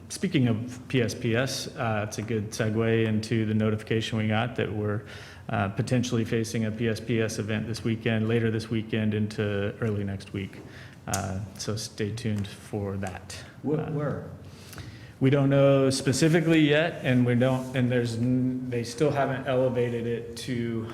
Speaking of PSPS, it's a good segue into the notification we got that we're potentially facing a PSPS event later this weekend into early next week. So stay tuned for that. Where? We don't know specifically yet, and they still haven't elevated it to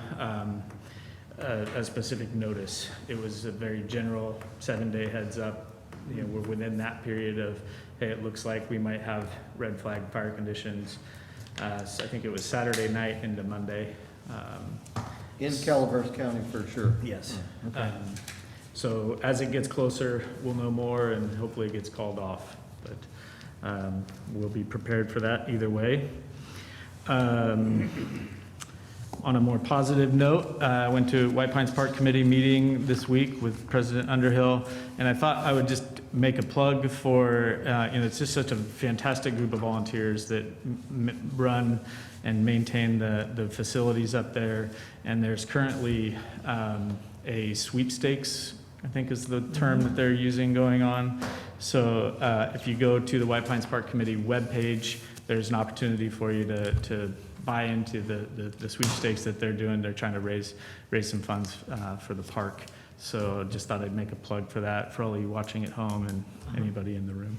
a specific notice. It was a very general 7-day heads up. We're within that period of, hey, it looks like we might have red flag fire conditions. So I think it was Saturday night into Monday. In Calaveras County for sure. Yes. Okay. So as it gets closer, we'll know more and hopefully it gets called off. But we'll be prepared for that either way. On a more positive note, I went to White Pines Park Committee meeting this week with President Underhill, and I thought I would just make a plug for, it's just such a fantastic group of volunteers that run and maintain the facilities up there. And there's currently a sweepstakes, I think is the term that they're using, going on. So if you go to the White Pines Park Committee webpage, there's an opportunity for you to buy into the sweepstakes that they're doing. They're trying to raise some funds for the park. So just thought I'd make a plug for that for all of you watching at home and anybody in the room.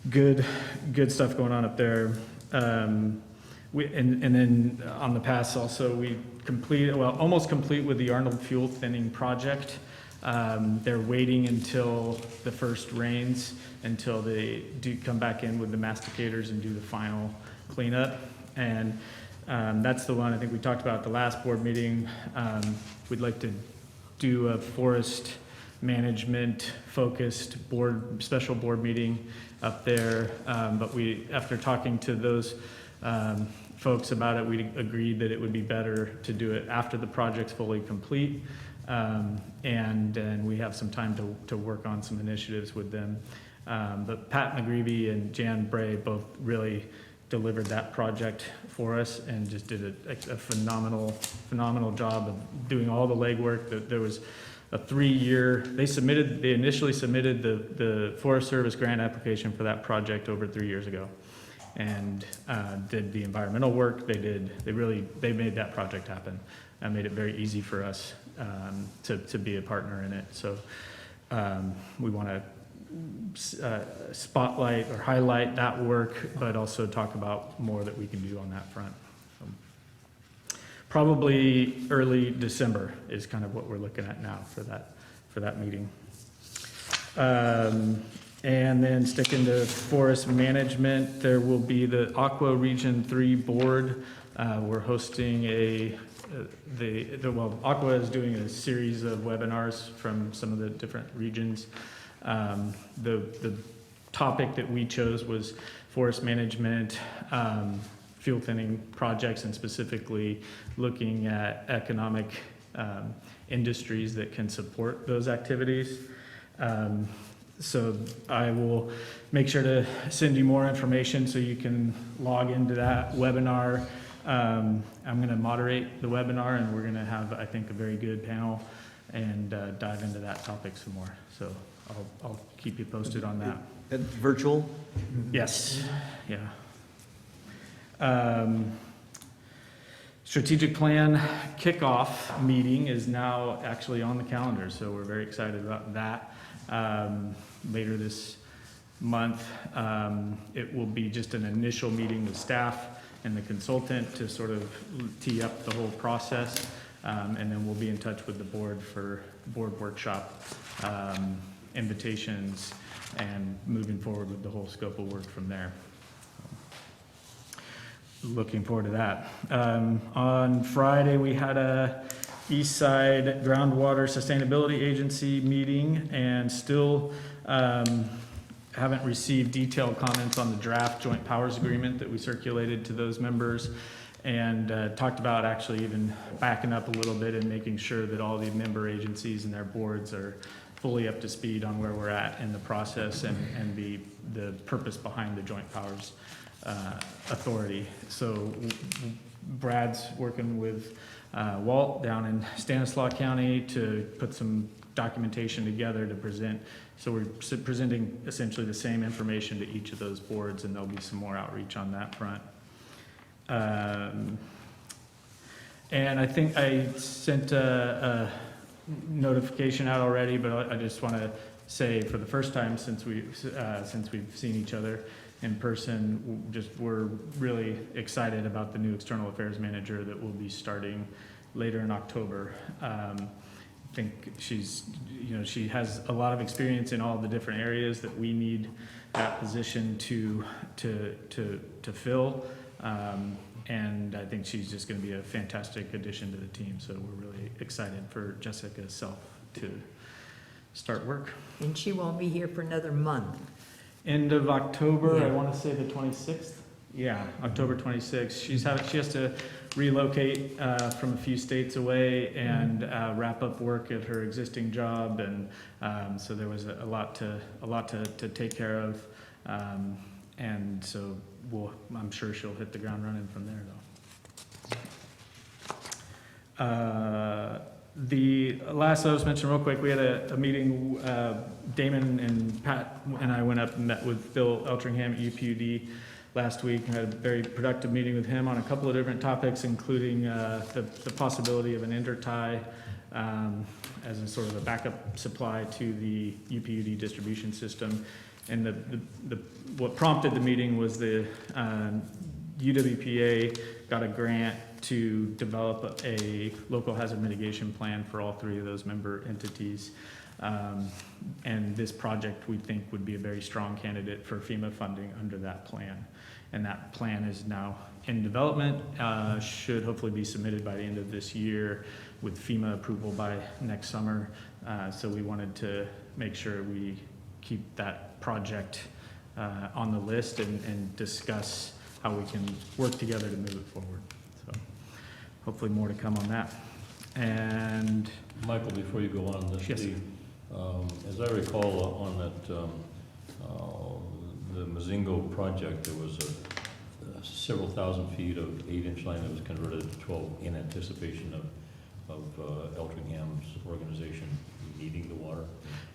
Good stuff going on up there. And then on the pass also, we almost complete with the Arnold fuel thinning project. They're waiting until the first rains, until they do come back in with the masticators and do the final cleanup. And that's the one I think we talked about at the last board meeting. We'd like to do a forest management focused special board meeting up there. But after talking to those folks about it, we agreed that it would be better to do it after the project's fully complete. And we have some time to work on some initiatives with them. But Pat McGreevy and Jan Bray both really delivered that project for us and just did a phenomenal job of doing all the legwork. There was a 3-year, they initially submitted the Forest Service grant application for that project over 3 years ago, and did the environmental work. They made that project happen and made it very easy for us to be a partner in it. So we want to spotlight or highlight that work, but also talk about more that we can do on that front. Probably early December is kind of what we're looking at now for that meeting. And then sticking to forest management, there will be the Aqua Region 3 board. We're hosting Aqua is doing a series of webinars from some of the different regions. The topic that we chose was forest management, fuel thinning projects, and specifically looking at economic industries that can support those activities. So I will make sure to send you more information so you can log into that webinar. I'm going to moderate the webinar, and we're going to have, I think, a very good panel and dive into that topic some more. So I'll keep you posted on that. And virtual? Yes, yeah. Strategic plan kickoff meeting is now actually on the calendar, so we're very excited about that. Later this month, it will be just an initial meeting with staff and the consultant to sort of tee up the whole process, and then we'll be in touch with the board for board workshop invitations and moving forward with the whole scope of work from there. Looking forward to that. On Friday, we had a Eastside Groundwater Sustainability Agency meeting, and still haven't received detailed comments on the draft joint powers agreement that we circulated to those members, and talked about actually even backing up a little bit and making sure that all the member agencies and their boards are fully up to speed on where we're at in the process and the purpose behind the joint powers authority. So Brad's working with Walt down in Stanislaus County to put some documentation together to present. So we're presenting essentially the same information to each of those boards, and there'll be some more outreach on that front. And I think I sent a notification out already, but I just want to say for the first time since we've seen each other in person, we're really excited about the new external affairs manager that will be starting later in October. I think she has a lot of experience in all the different areas that we need that position to fill. And I think she's just going to be a fantastic addition to the team. So we're really excited for Jessica Self to start work. And she won't be here for another month. End of October, I Yeah. want to say the 26th. Yeah, October 26th. She has to relocate from a few states away and wrap up work at her existing job, and so there was a lot to take care of, and so I'm sure she'll hit the ground running from there, though. The last I was mentioning real quick, we had a meeting, Damon and Pat and I went up and met with Bill Eltringham at UPUD last week. I had a very productive meeting with him on a couple of different topics, including the possibility of an intertie as a sort of a backup supply to the UPUD distribution system. And what prompted the meeting was the UWPA got a grant to develop a local hazard mitigation plan for all three of those member entities. And this project, we think, would be a very strong candidate for FEMA funding under that plan. And that plan is now in development, should hopefully be submitted by the end of this year with FEMA approval by next summer. So we wanted to make sure we keep that project on the list and discuss how we can work together to move it forward. So hopefully more to come on that. And Michael, before you go on this, Yes. as I recall on that, the Mazingo project, there was several thousand feet of 8-inch line that was converted to 12 in anticipation of Eltringham's organization needing the water.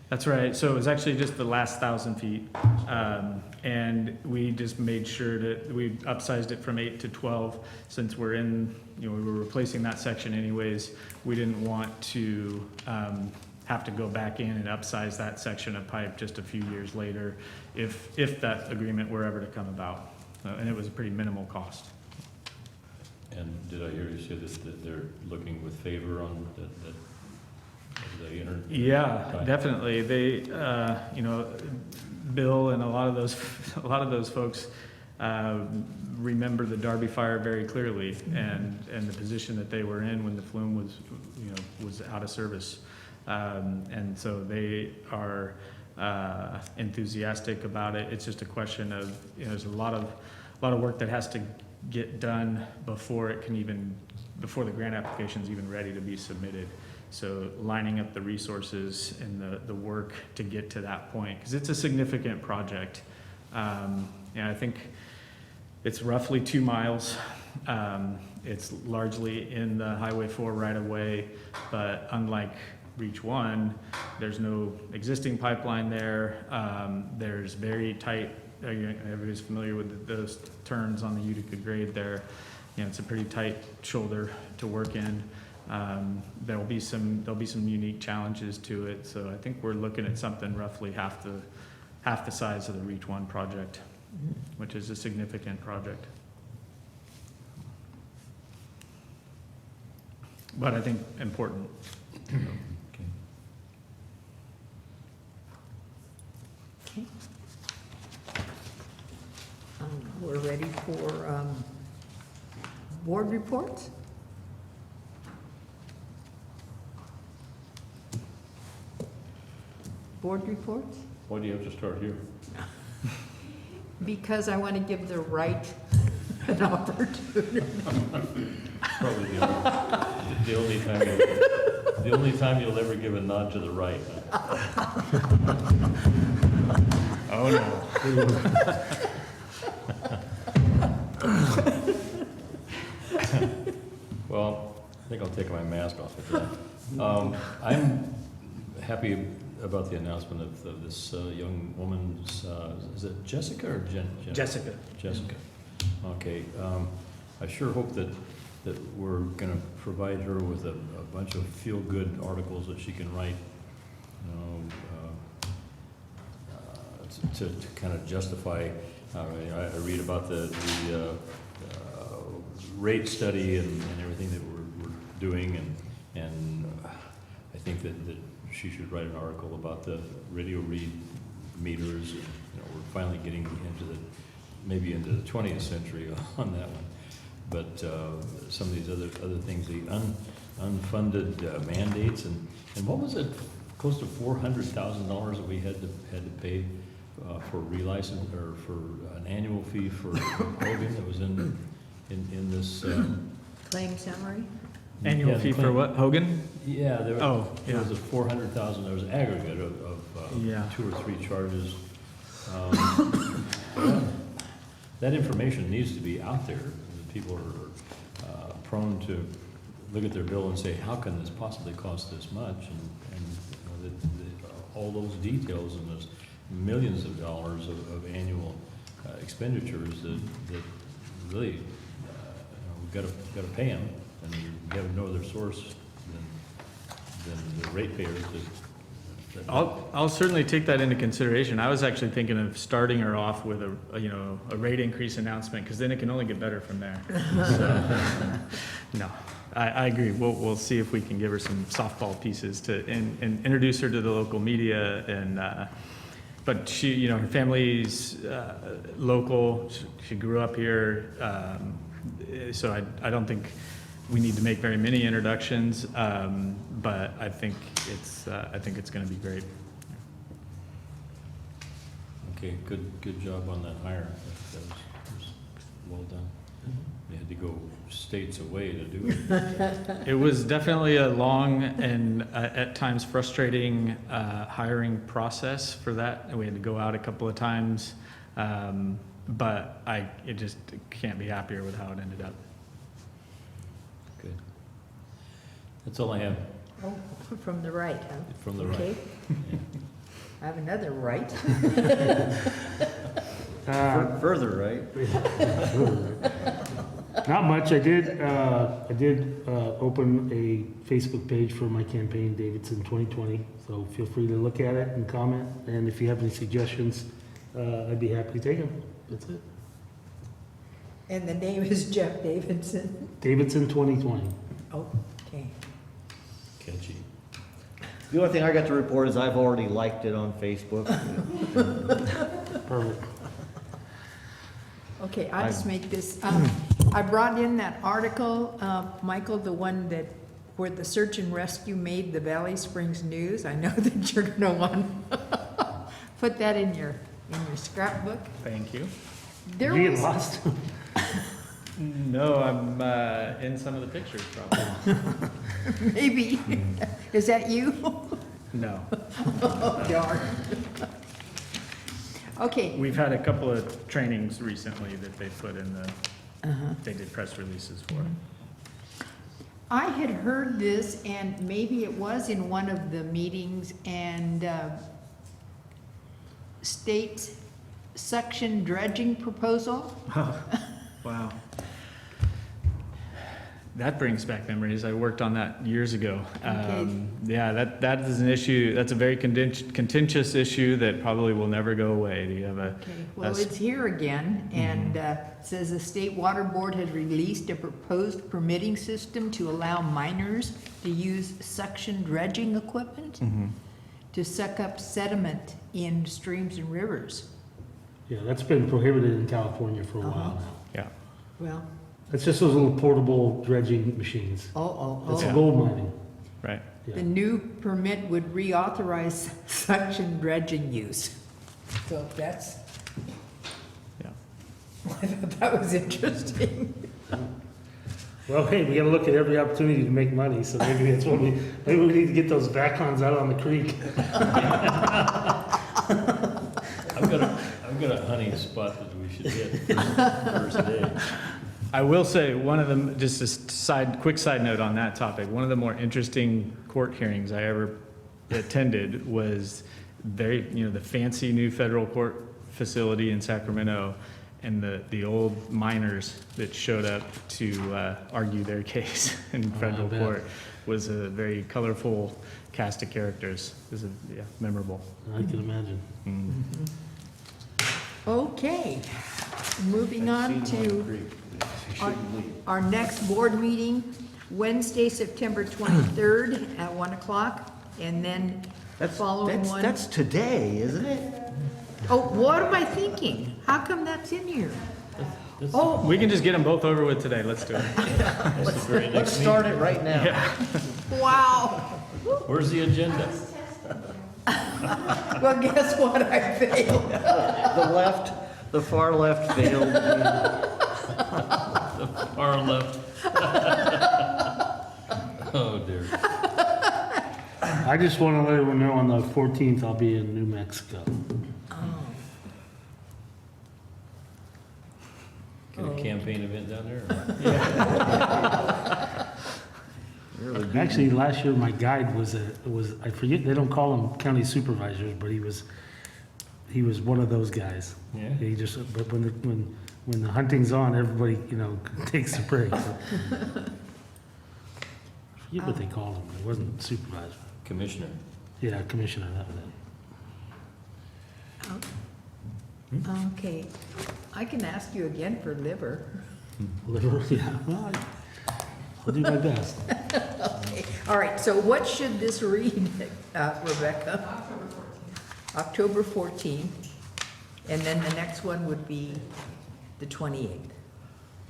that's right. So it was actually just the last 1,000 feet. And we just made sure that we upsized it from 8 to 12 since we're in, we were replacing that section anyways. We didn't want to have to go back in and upsize that section of pipe just a few years later if that agreement were ever to come about. And it was a pretty minimal cost. And did I hear you say that they're looking with favor on that Yeah, definitely. They, Bill and a lot of those folks remember the Darby fire very clearly, and the position that they were in when the flume was out of service, and so they are enthusiastic about it. It's just a question of there's a lot of work that has to get done before the grant application is even ready to be submitted. So lining up the resources and the work to get to that point, because it's a significant project. I think it's roughly 2 miles. It's largely in the Highway 4 right of way, but unlike Reach 1, there's no existing pipeline there. There's very tight, everybody's familiar with those turns on the Utica grade there. It's a pretty tight shoulder to work in. There'll be some unique challenges to it, so I think we're looking at something roughly half the size of the Reach 1 project, which is a significant project. But I think important. Okay. Okay. We're ready for board reports. Board reports? Why do you have to start here? Because I want to give the right an opportunity. Probably the only time you'll ever give a nod to the right. Oh, no. Well, I think I'll take my mask off after that. I'm happy about the announcement of this young woman's, is it Jessica or Jessica. Jessica. Okay. I sure hope that we're going to provide her with a bunch of feel-good articles that she can write, to kind of justify. I read about the rate study and everything that we're doing, and I think that she should write an article about the radio read meters. We're finally getting into maybe into the 20th century on that one. but some of these other things, the unfunded mandates, and what was it, close to $400,000 that we had to pay for relicense, or for an annual fee for Hogan that was in this. Claim summary? Annual Yeah, fee for claim. what, Hogan? Yeah, there Oh, there yeah. was a $400,000, there was an aggregate of Yeah. 2 or 3 charges. That information needs to be out there. People are prone to look at their bill and say, how can this possibly cost this much? And you know, all those details and those millions of dollars of annual expenditures that really, we've got to pay them, and we have no other source than the ratepayers that. I'll certainly take that into consideration. I was actually thinking of starting her off with a rate increase announcement, because then it can only get better from there. So, no, I agree. We'll see if we can give her some softball pieces and introduce her to the local media. And but she, her family's local. She grew up here, so I don't think we need to make very many introductions, but I think it's going to be great. Okay, good job on that hire. That was well done. You had to go states away to do it. It was definitely a long and at times frustrating hiring process for that. We had to go out a couple of times, but it just can't be happier with how it ended up. Good. That's all I have Oh, from the right, huh? from the right. Okay. I have another right. Further, right? Not much. I did open a Facebook page for my campaign, Davidson 2020. So feel free to look at it and comment. And if you have any suggestions, I'd be happy to take them. That's it. And the name is Jeff Davidson. Davidson 2020. Oh, okay. Catchy. The only thing I got to report is I've already liked it on Facebook. Perfect. Okay, I'll just make this, I brought in that article, Michael, the one where the search and rescue made the Valley Springs news. I know that you're gonna want to put that in your scrapbook. Thank you. There Did you get was, lost? No, I'm in some of the pictures probably. maybe, is that you? No. Oh, darn. Okay, We've had a couple of trainings recently that they put in they did press releases for. I had heard this, and maybe it was in one of the meetings, and state suction dredging proposal. Wow. That brings back memories. I worked on that years ago. Okay. Yeah, that is an issue. That's a very contentious issue that probably will never go away. Do you have a? Okay, well, a- it's here again, and says the State Water Board has released a proposed permitting system to allow miners to use suction dredging equipment to suck up sediment in streams and rivers. Yeah, that's been prohibited in California for a while now. Yeah. Well, It's just those little portable dredging machines. It's Yeah. gold mining. Right. Yeah. The new permit would reauthorize suction dredging use. So that's, Yeah. I thought that was interesting. Well, hey, we gotta look at every opportunity to make money, so maybe that's what maybe we need to get those backons out on the creek. I've got a honey spot that we should hit first day. I will say, one of them, just a quick side note on that topic, one of the more interesting court hearings I ever attended was the fancy new federal court facility in Sacramento, and the old miners that showed up to argue their case in federal bet. court was a very colorful cast of characters. It was memorable. I can imagine. Okay, moving on to our next board meeting, Wednesday, September 23rd at 1 o'clock, and then the following one. That's today, isn't it? Oh, what am I thinking? How come that's in here? Oh, We can just get them both over with today. Let's do it. That's the very Let's next start meeting. it right now. wow. Where's the agenda? Well, guess what? I failed. The far left failed. Far left. Oh, dear. I just want to let everyone know on the 14th, I'll be in New Mexico. Get a campaign event down there? Really beat me. Actually, last year, my guide was, I forget, they don't call them county supervisors, but he was one of those guys. Yeah. He just, but when the hunting's on, everybody, takes a break. I forget what they called him. It wasn't supervisor. Commissioner. Yeah, commissioner, that was it. Okay, I can ask you again for liver. Liver, yeah, well, I'll do my best. Okay, all right, so what should this read, Rebecca? October 14th, and then the next one would be the 28th.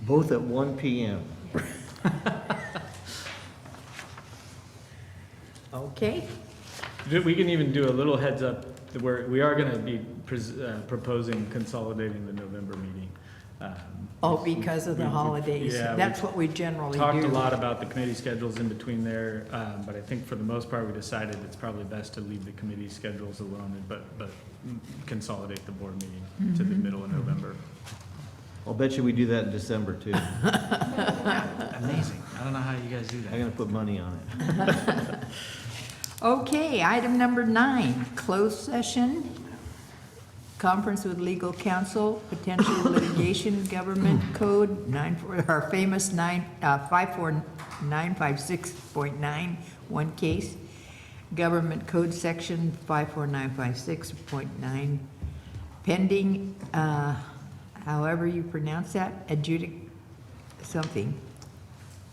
Both at 1 PM. Okay, We can even do a little heads up where we are going to be proposing consolidating the November meeting. because of the holidays. Yeah, That's what we generally do. Talked a lot about the committee schedules in between there, but I think for the most part, we decided it's probably best to leave the committee schedules alone, but consolidate the board meeting to the middle of November. I'll bet you we do that in December too. Amazing. I don't know how you guys do I'm gonna put money on it. Okay, item number 9, closed session, conference with legal counsel, potential litigation, government code, our famous 54956.9, one case, government code section 54956.9, pending, however you pronounce that, something.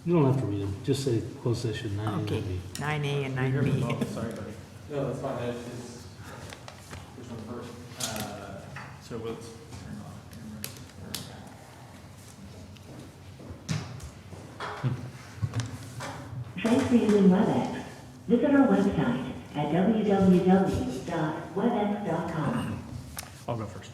You don't have to read them, just say closed session 9. Okay, 9A and 9B. Sorry, buddy. No, that's fine, that's just, which one first? So we'll. Thanks for using WebEx. Visit our website at www.webex.com. I'll go first.